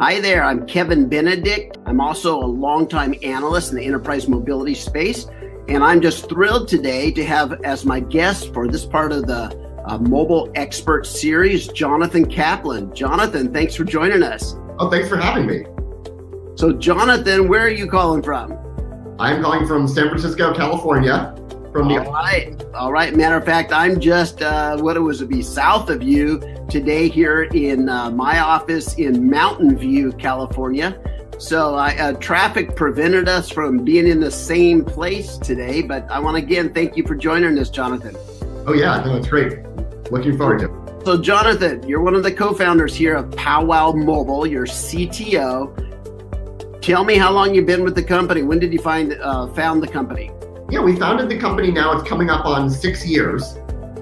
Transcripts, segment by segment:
Hi there, I'm Kevin Benedict. I'm also a longtime analyst in the enterprise mobility space, and I'm just thrilled today to have as my guest for this part of the Mobile Expert Series, Jonathan Kaplan. Jonathan, thanks for joining us. Oh, thanks for having me. So Jonathan, where are you calling from? I'm calling from San Francisco, California. All right. Matter of fact, I'm just, south of you today here in my office in Mountain View, California. So traffic prevented us from being in the same place today, but I want to again thank you for joining us, Jonathan. Oh yeah, no, it's great. Looking forward to it. So Jonathan, you're one of the co-founders here of Powwow Mobile, you're CTO. Tell me how long you've been with the company. When did you found the company? Yeah, we founded the company now. It's coming up on 6 years.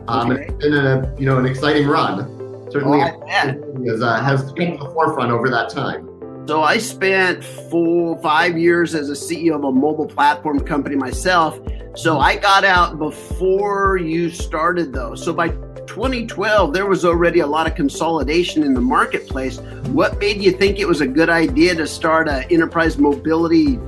Okay. It's been an exciting run. Certainly has come to the forefront over that time. So I spent 5 years as a CEO of a mobile platform company myself. So I got out before you started though. So by 2012, there was already a lot of consolidation in the marketplace. What made you think it was a good idea to start an enterprise mobility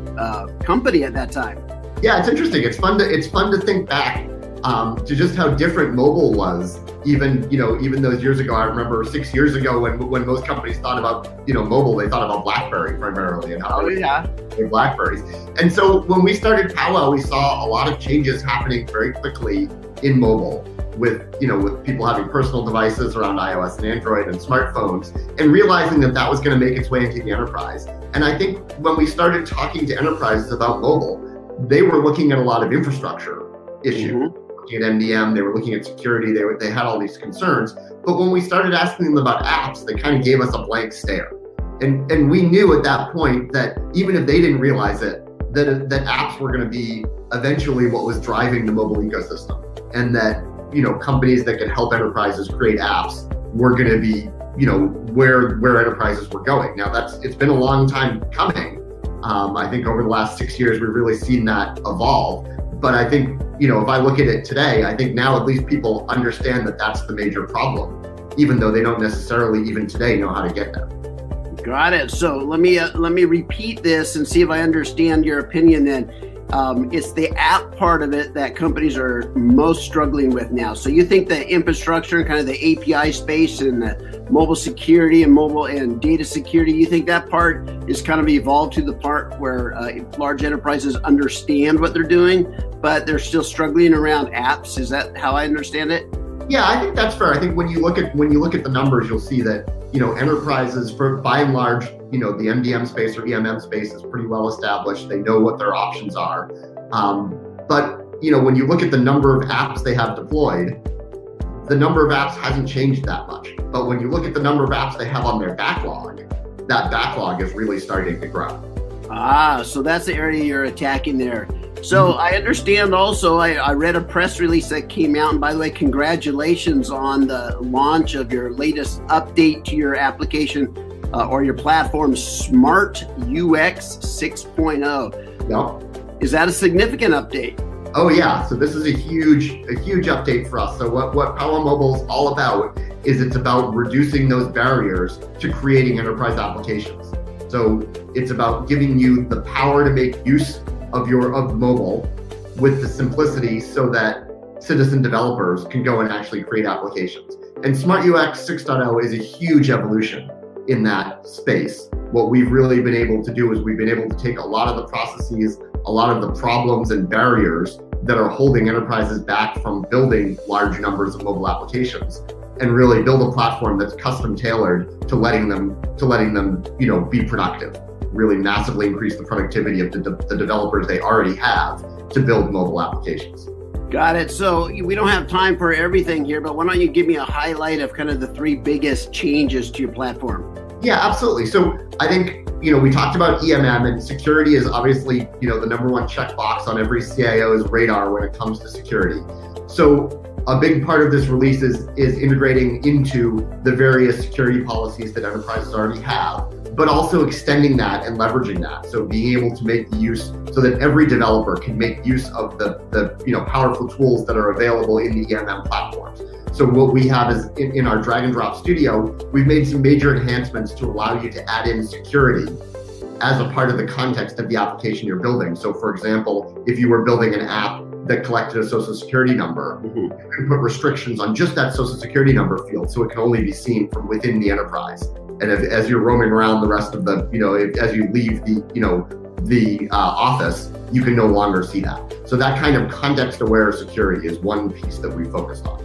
company at that time? Yeah, it's interesting. It's fun to think back to just how different mobile was. Even those years ago. I remember 6 years ago when most companies thought about mobile, they thought about BlackBerry primarily and how they BlackBerries. And so when we started Powwow, we saw a lot of changes happening very quickly in mobile with people having personal devices around iOS and Android and smartphones, and realizing that was going to make its way into the enterprise. And I think when we started talking to enterprises about mobile, they were looking at a lot of infrastructure issues. Mm-hmm. Looking at MDM, they were looking at security, they had all these concerns. But when we started asking them about apps, they kind of gave us a blank stare. And we knew at that point that even if they didn't realize it, that apps were going to be eventually what was driving the mobile ecosystem. And that, companies that could help enterprises create apps were going to be, where enterprises were going. Now it's been a long time coming. I think over the last 6 years, we've really seen that evolve. But I think, if I look at it today, I think now at least people understand that that's the major problem, even though they don't necessarily even today know how to get there. Got it. So let me repeat this and see if I understand your opinion then. It's the app part of it that companies are most struggling with now. So you think the infrastructure and kind of the API space and the mobile security and mobile and data security, you think that part is kind of evolved to the part where large enterprises understand what they're doing, but they're still struggling around apps? Is that how I understand it? Yeah, I think that's fair. I think when you look at the numbers, you'll see that enterprises, by and large, the MDM space or EMM space is pretty well established. They know what their options are. But when you look at the number of apps they have deployed, the number of apps hasn't changed that much. But when you look at the number of apps they have on their backlog, that backlog is really starting to grow. So that's the area you're attacking there. So I understand also, I read a press release that came out, and by the way, congratulations on the launch of your latest update to your application or your platform, Smart UX 6.0. Yep. Is that a significant update? Oh yeah, so this is a huge update for us. So what Powwow Mobile is all about is it's about reducing those barriers to creating enterprise applications. So it's about giving you the power to make use of mobile with the simplicity so that citizen developers can go and actually create applications. And Smart UX 6.0 is a huge evolution in that space. What we've really been able to do is we've been able to take a lot of the processes, a lot of the problems and barriers that are holding enterprises back from building large numbers of mobile applications, and really build a platform that's custom tailored to letting them be productive. Really massively increase the productivity of the developers they already have to build mobile applications. Got it. So we don't have time for everything here, but why don't you give me a highlight of kind of the three biggest changes to your platform? Yeah, absolutely. So I think, we talked about EMM, and security is obviously, the number one checkbox on every CIO's radar when it comes to security. So a big part of this release is integrating into the various security policies that enterprises already have, but also extending that and leveraging that. So being able to make the use so that every developer can make use of the powerful tools that are available in the EMM platforms. So what we have is in our drag and drop studio, we've made some major enhancements to allow you to add in security as a part of the context of the application you're building. So for example, if you were building an app that collected a social security number, you can put restrictions on just that social security number field so it can only be seen from within the enterprise. And as you're roaming around the rest of the, as you leave the office, you can no longer see that. So that kind of context-aware security is one piece that we focused on.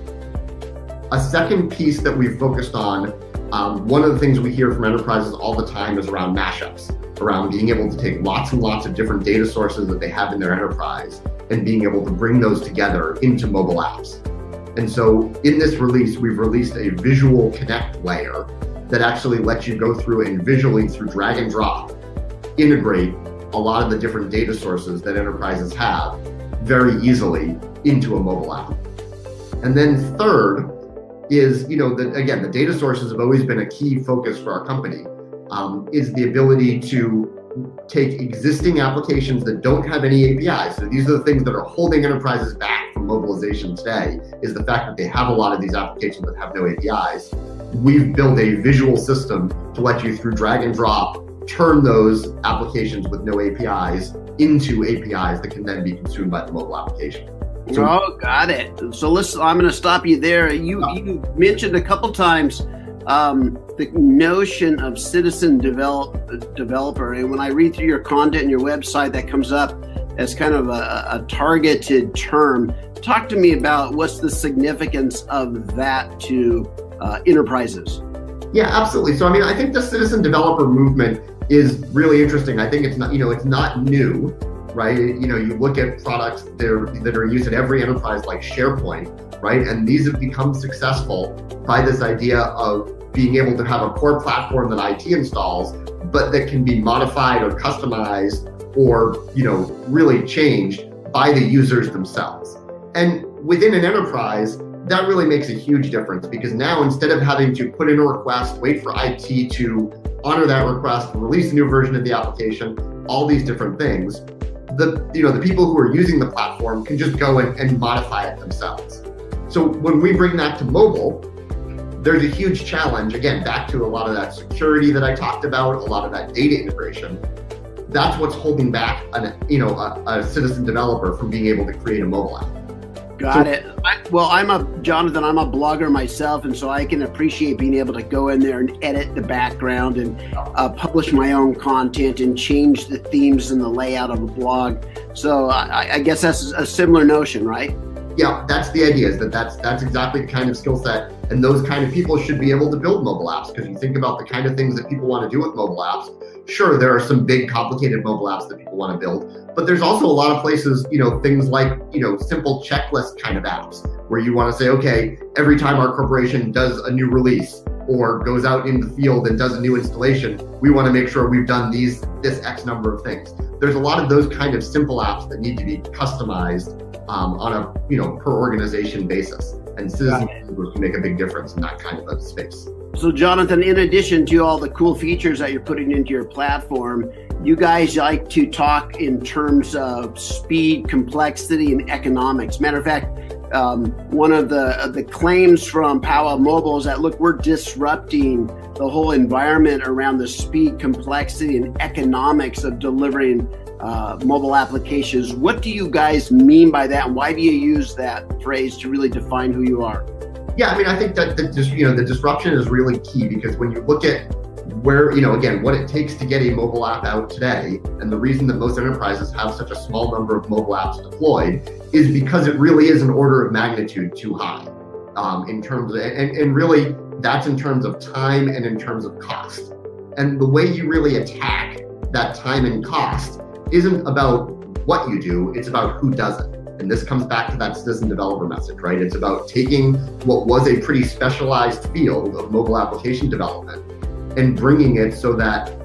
A second piece that we've focused on, one of the things we hear from enterprises all the time is around mashups, around being able to take lots and lots of different data sources that they have in their enterprise and being able to bring those together into mobile apps. And so in this release, we've released a visual connect layer that actually lets you go through and visually, through drag and drop, integrate a lot of the different data sources that enterprises have very easily into a mobile app. And then third is, again, the data sources have always been a key focus for our company, is the ability to take existing applications that don't have any APIs. So these are the things that are holding enterprises back from mobilization today, is the fact that they have a lot of these applications that have no APIs. We've built a visual system to let you, through drag and drop, turn those applications with no APIs into APIs that can then be consumed by the mobile application. Oh, got it. So I'm going to stop you there. You mentioned a couple times the notion of citizen developer. And when I read through your content and your website, that comes up as kind of a targeted term. Talk to me about what's the significance of that to enterprises. Yeah, absolutely. So, I think the citizen developer movement is really interesting. I think it's not, it's not new, right? You look at products that are used in every enterprise like SharePoint, right? And these have become successful by this idea of being able to have a core platform that IT installs, but that can be modified or customized or, really changed by the users themselves. And within an enterprise, that really makes a huge difference, because now instead of having to put in a request, wait for IT to honor that request, release a new version of the application, all these different things, the people who are using the platform can just go and modify it themselves. So when we bring that to mobile, there's a huge challenge, again, back to a lot of that security that I talked about, a lot of that data integration. That's what's holding back a citizen developer from being able to create a mobile app. Got it. I'm a blogger myself, and so I can appreciate being able to go in there and edit the background and publish my own content and change the themes and the layout of a blog. So I guess that's a similar notion, right? Yeah, that's the idea, is that's exactly the kind of skill set, and those kind of people should be able to build mobile apps, because you think about the kind of things that people want to do with mobile apps. Sure, there are some big complicated mobile apps that people want to build, but there's also a lot of places, things like, simple checklist kind of apps where you want to say, okay, every time our corporation does a new release or goes out in the field and does a new installation, we want to make sure we've done this X number of things. There's a lot of those kind of simple apps that need to be customized on a per organization basis, and citizen developers can make a big difference in that kind of a space. So Jonathan, in addition to all the cool features that you're putting into your platform, you guys like to talk in terms of speed, complexity, and economics. Matter of fact, one of the claims from Powwow Mobile is that, look, we're disrupting the whole environment around the speed, complexity, and economics of delivering mobile applications. What do you guys mean by that, and why do you use that phrase to really define who you are? Yeah, I think that the disruption is really key, because when you look at where, again, what it takes to get a mobile app out today, and the reason that most enterprises have such a small number of mobile apps deployed is because it really is an order of magnitude too high in terms of, and really that's in terms of time and in terms of cost. And the way you really attack that time and cost isn't about what you do, it's about who does it. And this comes back to that citizen developer message, right? It's about taking what was a pretty specialized field of mobile application development and bringing it so that,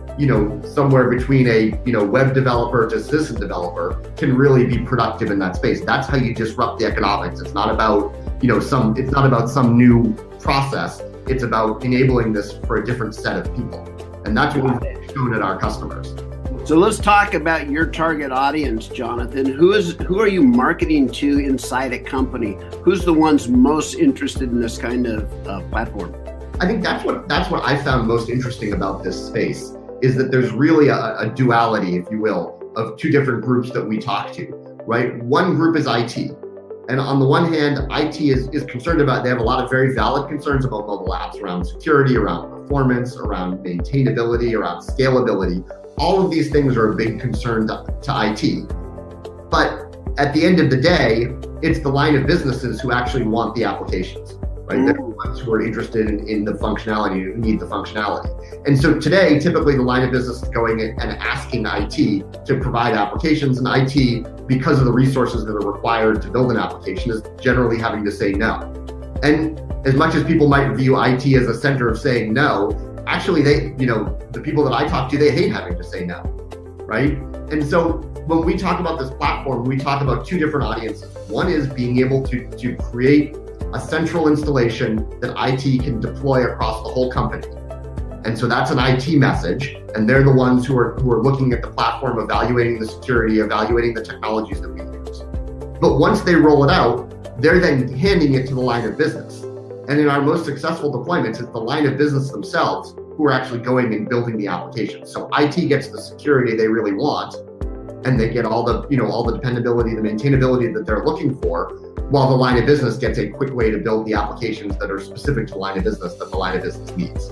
somewhere between a, web developer to citizen developer can really be productive in that space. That's how you disrupt the economics. It's not about, some new process. It's about enabling this for a different set of people. And that's what we've shown at our customers. So let's talk about your target audience, Jonathan. Who are you marketing to inside a company? Who's the ones most interested in this kind of platform? I think that's what I found most interesting about this space, is that there's really a duality, if you will, of two different groups that we talk to, right? One group is IT. And on the one hand, IT is concerned about, they have a lot of very valid concerns about mobile apps around security, around performance, around maintainability, around scalability. All of these things are a big concern to IT. But at the end of the day, it's the line of businesses who actually want the applications, right? They're the ones who are interested in the functionality, who need the functionality. And so today, typically the line of business is going and asking IT to provide applications, and IT, because of the resources that are required to build an application, is generally having to say no. And as much as people might view IT as a center of saying no, actually the people that I talk to, they hate having to say no, right? And so when we talk about this platform, we talk about two different audiences. One is being able to create a central installation that IT can deploy across the whole company. And so that's an IT message, and they're the ones who are looking at the platform, evaluating the security, evaluating the technologies that we use. But once they roll it out, they're then handing it to the line of business. And in our most successful deployments, it's the line of business themselves who are actually going and building the application. So IT gets the security they really want, and they get all the dependability, the maintainability that they're looking for, while the line of business gets a quick way to build the applications that are specific to the line of business that the line of business needs.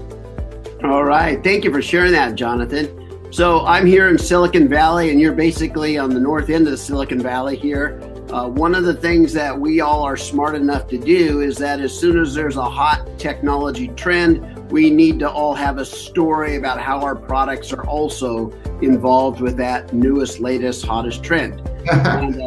All right. Thank you for sharing that, Jonathan. So I'm here in Silicon Valley, and you're basically on the north end of the Silicon Valley here. One of the things that we all are smart enough to do is that as soon as there's a hot technology trend, we need to all have a story about how our products are also involved with that newest, latest, hottest trend. And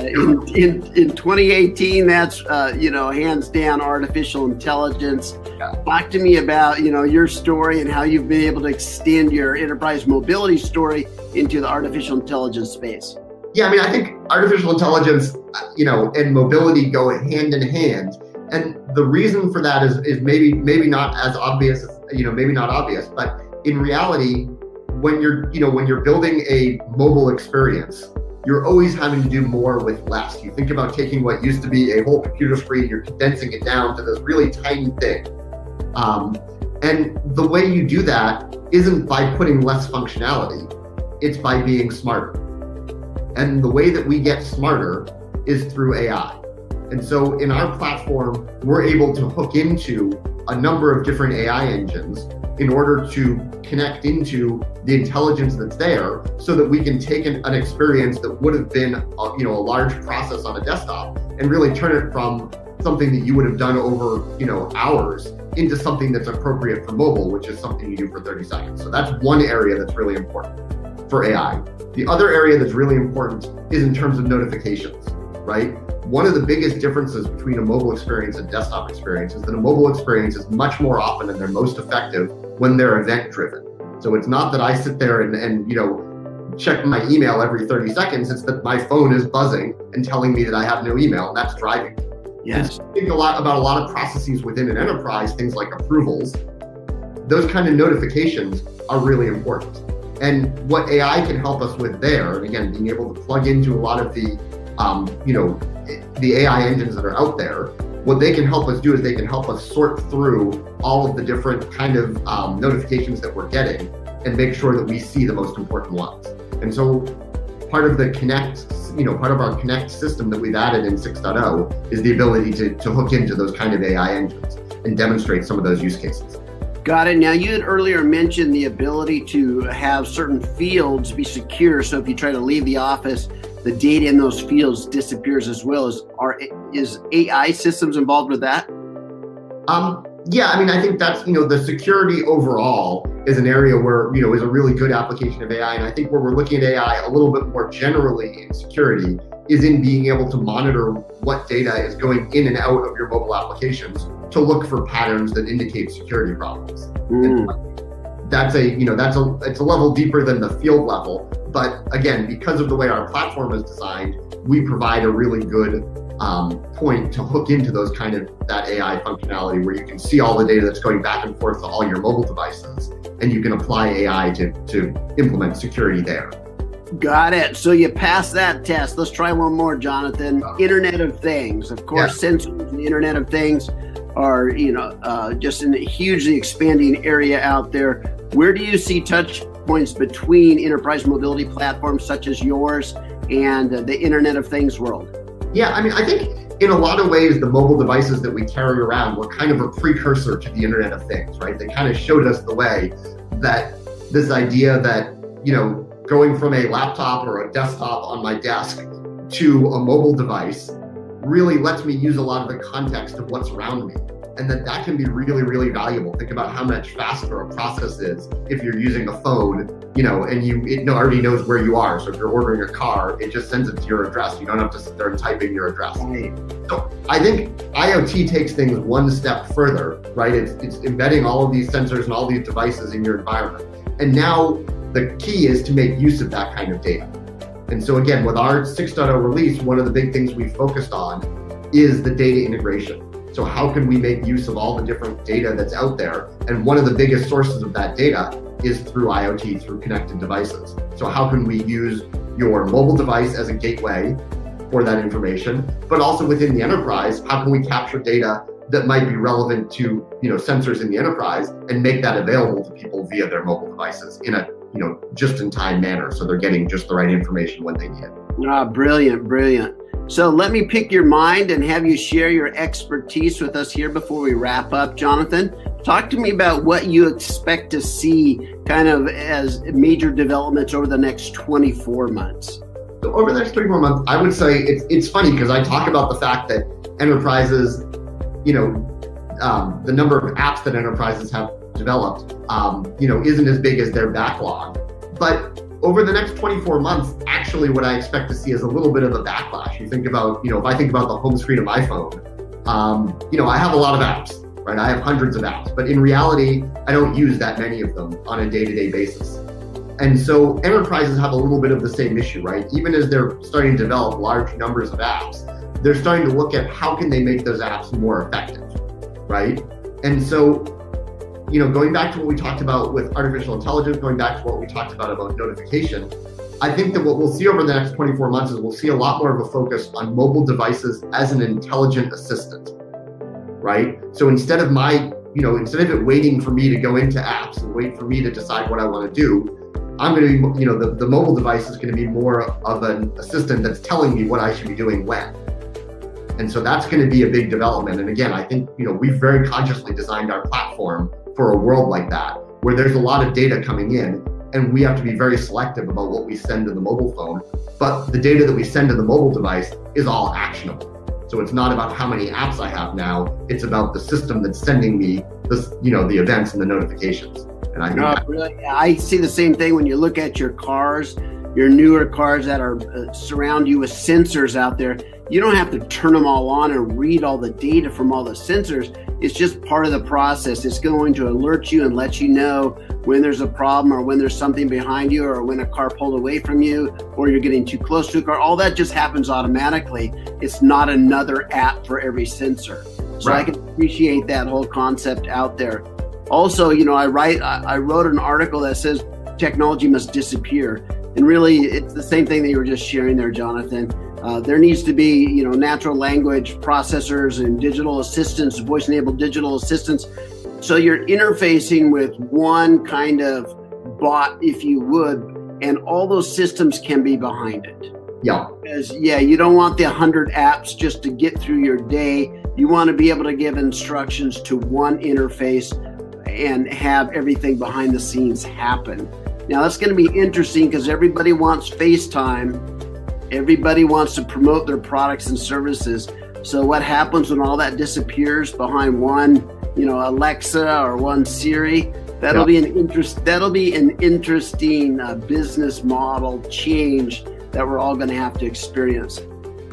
in 2018, that's hands down artificial intelligence. Talk to me about your story and how you've been able to extend your enterprise mobility story into the artificial intelligence space. Yeah, I mean, I think artificial intelligence, and mobility go hand in hand. And the reason for that is maybe not as obvious, maybe not obvious, but in reality, when you're building a mobile experience, you're always having to do more with less. You think about taking what used to be a whole computer screen, you're condensing it down to this really tiny thing. And the way you do that isn't by putting less functionality, it's by being smarter. And the way that we get smarter is through AI. And so in our platform, we're able to hook into a number of different AI engines in order to connect into the intelligence that's there, so that we can take an experience that would have been a large process on a desktop and really turn it from something that you would have done over hours into something that's appropriate for mobile, which is something you do for 30 seconds. So that's one area that's really important for AI. The other area that's really important is in terms of notifications, right? One of the biggest differences between a mobile experience and desktop experience is that a mobile experience is much more often, and they're most effective when they're event driven. So it's not that I sit there and check my email every 30 seconds. It's that my phone is buzzing and telling me that I have no email, and that's driving. Yes. And think about a lot of processes within an enterprise, things like approvals. Those kind of notifications are really important. And what AI can help us with there, and again, being able to plug into a lot of the AI engines that are out there, what they can help us do is they can help us sort through all of the different kind of notifications that we're getting and make sure that we see the most important ones. And so part of the Connect, part of our Connect system that we've added in 6.0 is the ability to hook into those kind of AI engines and demonstrate some of those use cases. Got it. Now, you had earlier mentioned the ability to have certain fields be secure. So if you try to leave the office, the data in those fields disappears as well. Is AI systems involved with that? Yeah, I mean, I think that's, the security overall is an area where, is a really good application of AI. And I think where we're looking at AI a little bit more generally in security is in being able to monitor what data is going in and out of your mobile applications to look for patterns that indicate security problems. And that's it's a level deeper than the field level. But again, because of the way our platform is designed, we provide a really good point to hook into those kind of that AI functionality where you can see all the data that's going back and forth to all your mobile devices, and you can apply AI to implement security there. Got it. So you passed that test. Let's try one more, Jonathan. Internet of Things. Of course, sensors and the Internet of Things are, just in a hugely expanding area out there. Where do you see touch points between enterprise mobility platforms such as yours and the Internet of Things world? Yeah, I mean, I think in a lot of ways, the mobile devices that we carry around were kind of a precursor to the Internet of Things, right? They kind of showed us the way that this idea that, going from a laptop or a desktop on my desk to a mobile device really lets me use a lot of the context of what's around me. And that can be really, really valuable. Think about how much faster a process is if you're using a phone, and it already knows where you are. So if you're ordering a car, it just sends it to your address. You don't have to sit there and type in your address. Right. So I think IoT takes things one step further, right? It's embedding all of these sensors and all these devices in your environment. And now the key is to make use of that kind of data. And so again, with our 6.0 release, one of the big things we focused on is the data integration. So how can we make use of all the different data that's out there? And one of the biggest sources of that data is through IoT, through connected devices. So how can we use your mobile device as a gateway for that information, but also within the enterprise, how can we capture data that might be relevant to sensors in the enterprise and make that available to people via their mobile devices in a just-in-time manner, so they're getting just the right information when they need it. Brilliant. So let me pick your mind and have you share your expertise with us here before we wrap up, Jonathan. Talk to me about what you expect to see kind of as major developments over the next 24 months. So over the next 24 months, I would say it's funny because I talk about the fact that enterprises, the number of apps that enterprises have developed, isn't as big as their backlog. But over the next 24 months, actually what I expect to see is a little bit of a backlash. You think about, if I think about the home screen of my phone, I have a lot of apps, right? I have hundreds of apps, but in reality, I don't use that many of them on a day-to-day basis. And so enterprises have a little bit of the same issue, right? Even as they're starting to develop large numbers of apps, they're starting to look at how can they make those apps more effective, right? And so, going back to what we talked about with artificial intelligence, going back to what we talked about notification, I think that what we'll see over the next 24 months is we'll see a lot more of a focus on mobile devices as an intelligent assistant, right? So instead of it waiting for me to go into apps and wait for me to decide what I want to do, I'm going to be, the mobile device is going to be more of an assistant that's telling me what I should be doing when. And so that's going to be a big development. And again, I think, we've very consciously designed our platform for a world like that, where there's a lot of data coming in, and we have to be very selective about what we send to the mobile phone. But the data that we send to the mobile device is all actionable. So it's not about how many apps I have now, it's about the system that's sending me this, the events and the notifications. And I think really, I see the same thing when you look at your cars, your newer cars that are surround you with sensors out there. You don't have to turn them all on and read all the data from all the sensors. It's just part of the process. It's going to alert you and let you know when there's a problem or when there's something behind you or when a car pulled away from you or you're getting too close to a car. All that just happens automatically. It's not another app for every sensor. So right. I can appreciate that whole concept out there. Also, I wrote an article that says technology must disappear. And really, it's the same thing that you were just sharing there, Jonathan. There needs to be, natural language processors and digital assistants, voice-enabled digital assistants. So you're interfacing with one kind of bot, if you would, and all those systems can be behind it. Yeah. Because, you don't want the 100 apps just to get through your day. You want to be able to give instructions to one interface and have everything behind the scenes happen. Now, that's going to be interesting because everybody wants FaceTime. Everybody wants to promote their products and services. So what happens when all that disappears behind one, Alexa or one Siri? That'll be an interesting business model change that we're all going to have to experience.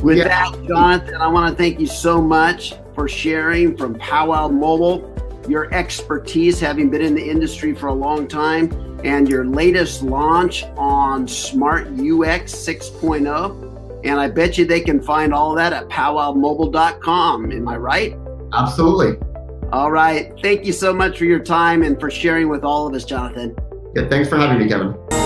With that, Jonathan, I want to thank you so much for sharing from Powwow Mobile, your expertise, having been in the industry for a long time, and your latest launch on Smart UX 6.0. And I bet you they can find all of that at powwowmobile.com. Am I right? Absolutely. All right. Thank you so much for your time and for sharing with all of us, Jonathan. Yeah, thanks for having me, Kevin.